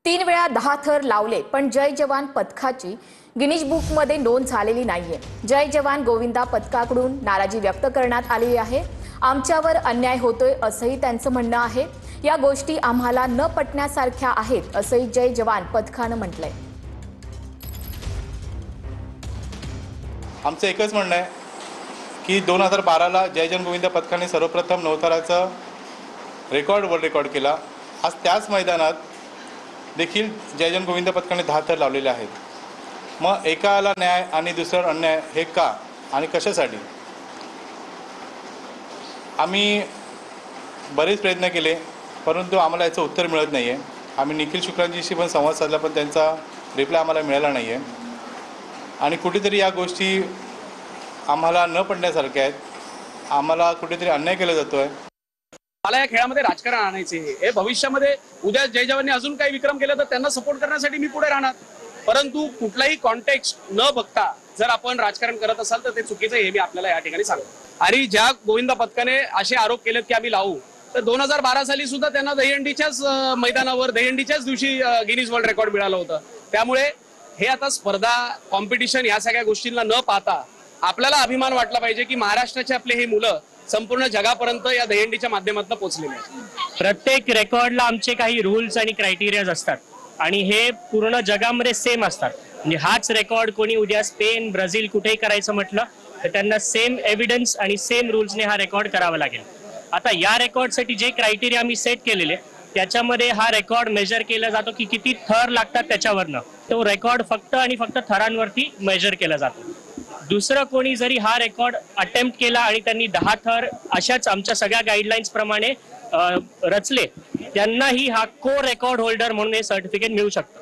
3 वेळा 10 थर लावले पण जय जवान पथकाची गिनीज बुकमध्ये नोंद झालेली नाहीये। जय जवान गोविंदा पथकाकडून नाराजी व्यक्त करण्यात आली आहे। आमच्यावर अन्याय होतोय असंही त्यांचं म्हणणं आहे। या गोष्टी आम्हाला न पटण्यासारख्या आहेत असंही जय जवान पथकानं म्हटलंय। आमचं एकच म्हणणं आहे की 2012ला जय जवान गोविंदा पथकाने सर्वप्रथम नवथराचा वर्ल्ड रेकॉर्ड केला। आज त्याच मैदानात देखील जय जवान गोविंदा पथकाने 10 थर लावलेले आहेत। मग एकाला न्याय आणि दुसऱ्यावर अन्याय हे का आणि कशासाठी? आम्ही बरेच प्रयत्न केले परंतु आम्हाला याचं उत्तर मिळत नाही आहे। आम्ही निखिल शुक्लांजीशी पण संवाद साधला पण त्यांचा रिप्लाय आम्हाला मिळाला नाही आहे आणि कुठेतरी या गोष्टी आम्हाला न पडण्यासारख्या आहेत। आम्हाला कुठेतरी अन्याय केला जातोय। मला या खेळामध्ये राजकारण आणायचे हे भविष्यामध्ये उद्या जय जवानने अजून काही विक्रम केले तर त्यांना सपोर्ट करण्यासाठी मी पुढे राहणार, परंतु कुठलाही कॉन्टेक्स्ट न बघता जर आपण राजकारण करत असाल तर ते चुकीचं आहे हे मी आपल्याला या ठिकाणी सांगतो। आणि ज्या गोविंदा पथकाने असे आरोप केलेत की आम्ही लावू, तर 2012 साली सुद्धा त्यांना दहीहंडीच्याच मैदानावर दहीहंडीच्याच दिवशी गिनीज वर्ल्ड रेकॉर्ड मिळालं होतं। त्यामुळे हे आता स्पर्धा कॉम्पिटिशन या सगळ्या गोष्टींना न पाहता आपल्याला अभिमान वाटला पाहिजे की महाराष्ट्राचे आपले हे मुलं संपूर्ण जगापर्यंत या दहीहंडीच्या माध्यमातून पोहोचलेले आहेत। प्रत्येक रेकॉर्डला आमचे काही रूल्स आणि क्रायटेरियाज असतात आणि हे पूर्ण जगामध्ये सेम असतात। म्हणजे हाच रेकॉर्ड कोणी उद्या स्पेन, ब्राझील कुठेही करायचं म्हटलं तर त्यांना सेम एव्हिडन्स आणि सेम रूल्सने हा रेकॉर्ड करावा लागेल। आता या रेकॉर्डसाठी जे क्रायटेरिया आम्ही सेट केलेले त्याच्यामध्ये हा रेकॉर्ड मेजर केला जातो की किती थर लागतात त्याच्यावरनं तो रेकॉर्ड फक्त आणि फक्त थरांवरती मेजर केला जातो। दुसरं कोणी जरी हा रेकॉर्ड अटेम्प्ट केला आणि त्यांनी 10 थर अशाच आमच्या सगळ्या गाईडलाईन्स प्रमाणे रचले त्यांनाही हा को रेकॉर्ड होल्डर म्हणून हे सर्टिफिकेट मिळू शकतं।